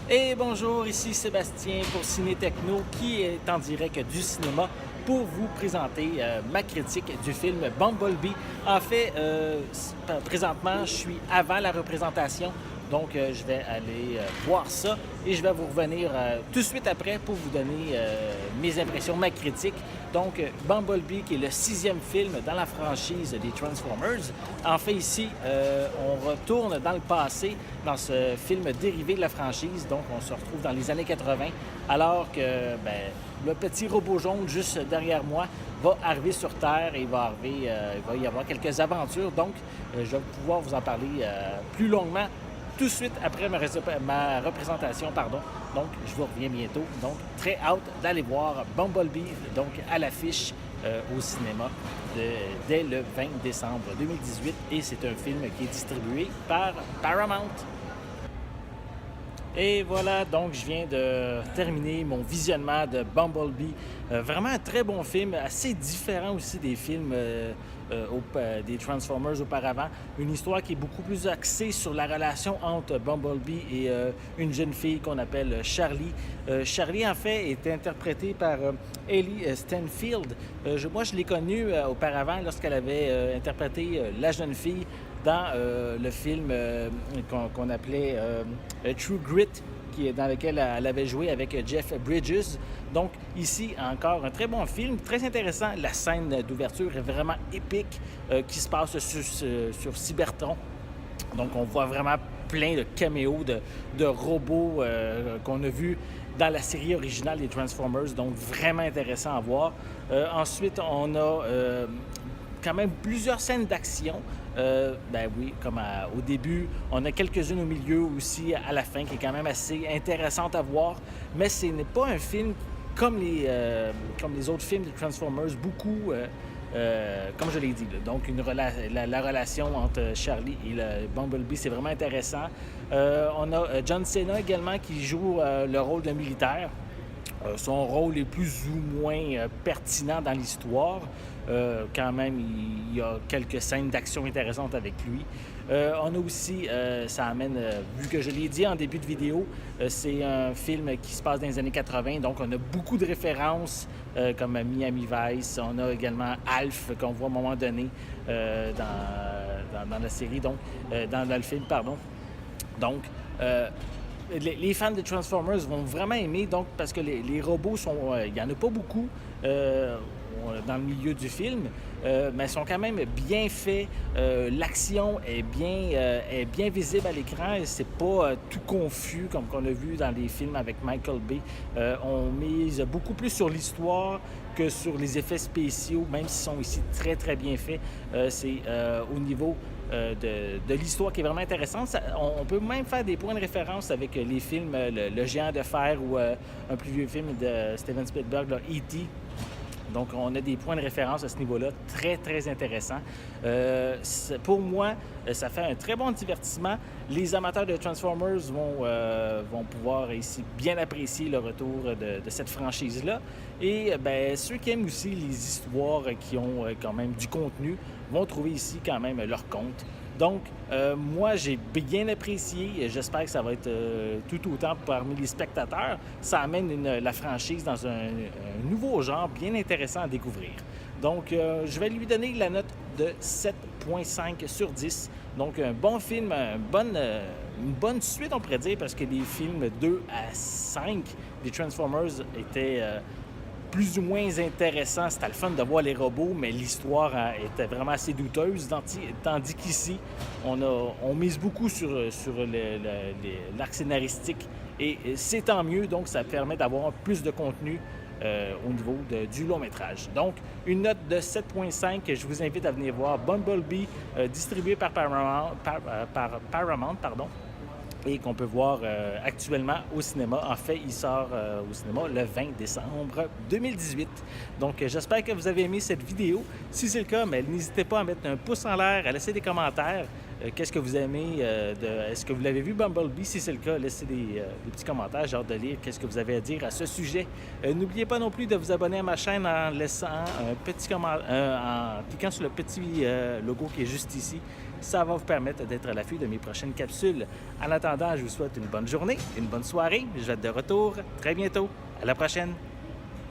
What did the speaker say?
Et bonjour, ici Sébastien pour Ciné Techno qui est en direct du cinéma pour vous présenter ma critique du film Bumblebee. En fait, présentement, je suis avant la représentation, donc je vais aller voir ça et je vais vous revenir tout de suite après pour vous donner mes impressions, ma critique. Donc, Bumblebee, qui est le 6e film dans la franchise des Transformers. En fait, ici, on retourne dans le passé, dans ce film dérivé de la franchise. Donc, on se retrouve dans les années 80, alors que le petit robot jaune juste derrière moi va arriver sur Terre et il va y avoir quelques aventures. Donc, je vais pouvoir vous en parler plus longuement tout de suite après ma représentation. Donc, je vous reviens bientôt. Donc, très hâte d'aller voir Bumblebee, donc à l'affiche au cinéma dès le 20 décembre 2018. Et c'est un film qui est distribué par Paramount. Et voilà, donc je viens de terminer mon visionnement de Bumblebee. Vraiment un très bon film, assez différent aussi des films des Transformers auparavant. Une histoire qui est beaucoup plus axée sur la relation entre Bumblebee et une jeune fille qu'on appelle Charlie. Charlie, en fait, est interprétée par Hailey Steinfeld. Moi, je l'ai connue auparavant lorsqu'elle avait interprété la jeune fille dans le film qu'on appelait True Grit, dans lequel elle avait joué avec Jeff Bridges. Donc ici, encore un très bon film, très intéressant. La scène d'ouverture est vraiment épique qui se passe sur Cybertron. Donc on voit vraiment plein de caméos de robots qu'on a vus dans la série originale des Transformers. Donc vraiment intéressant à voir. Ensuite, on a quand même plusieurs scènes d'action. Oui, comme au début. On a quelques-unes au milieu aussi, à la fin, qui est quand même assez intéressante à voir. Mais ce n'est pas un film comme les autres films des Transformers, beaucoup, comme je l'ai dit. Là. Donc, la relation entre Charlie et le Bumblebee, c'est vraiment intéressant. On a John Cena également qui joue le rôle d'un militaire. Son rôle est plus ou moins pertinent dans l'histoire. Quand même, il y a quelques scènes d'action intéressantes avec lui. On a aussi, ça amène, vu que je l'ai dit en début de vidéo, c'est un film qui se passe dans les années 80, donc on a beaucoup de références comme Miami Vice. On a également Alf qu'on voit à un moment donné dans la série, donc dans le film, pardon. Donc, les fans de Transformers vont vraiment aimer, donc, parce que les robots sont. Il n'y en a pas beaucoup dans le milieu du film, mais ils sont quand même bien faits. L'action est bien visible à l'écran et c'est pas tout confus comme qu'on a vu dans les films avec Michael Bay. On mise beaucoup plus sur l'histoire que sur les effets spéciaux, même s'ils sont ici très, très bien faits. C'est au niveau de l'histoire qui est vraiment intéressante. On peut même faire des points de référence avec les films le Géant de fer ou un plus vieux film de Steven Spielberg, E.T. Donc, on a des points de référence à ce niveau-là très, très intéressants. Pour moi, ça fait un très bon divertissement. Les amateurs de Transformers vont pouvoir ici bien apprécier le retour de cette franchise-là. Et ceux qui aiment aussi les histoires qui ont quand même du contenu vont trouver ici quand même leur compte. Donc, moi, j'ai bien apprécié. J'espère que ça va être tout autant parmi les spectateurs. Ça amène la franchise dans un nouveau genre bien intéressant à découvrir. Donc, je vais lui donner la note de 7,5 sur 10. Donc, un bon film, une bonne suite, on pourrait dire, parce que les films 2 à 5 des Transformers étaient plus ou moins intéressant. C'était le fun de voir les robots, mais l'histoire était vraiment assez douteuse. Tandis qu'ici, on mise beaucoup sur l'arc scénaristique et c'est tant mieux. Donc, ça permet d'avoir plus de contenu au niveau du long métrage. Donc, une note de 7,5 que je vous invite à venir voir. Bumblebee, distribué par Paramount, et qu'on peut voir actuellement au cinéma. En fait, il sort au cinéma le 20 décembre 2018. Donc, j'espère que vous avez aimé cette vidéo. Si c'est le cas, n'hésitez pas à mettre un pouce en l'air, à laisser des commentaires. Qu'est-ce que vous aimez? Est-ce que vous l'avez vu, Bumblebee? Si c'est le cas, laissez des petits commentaires. J'ai hâte de lire qu'est-ce que vous avez à dire à ce sujet. N'oubliez pas non plus de vous abonner à ma chaîne en laissant un petit commentaire, en cliquant sur le petit logo qui est juste ici. Ça va vous permettre d'être à l'affût de mes prochaines capsules. En attendant, je vous souhaite une bonne journée, une bonne soirée. Je vais être de retour très bientôt. À la prochaine!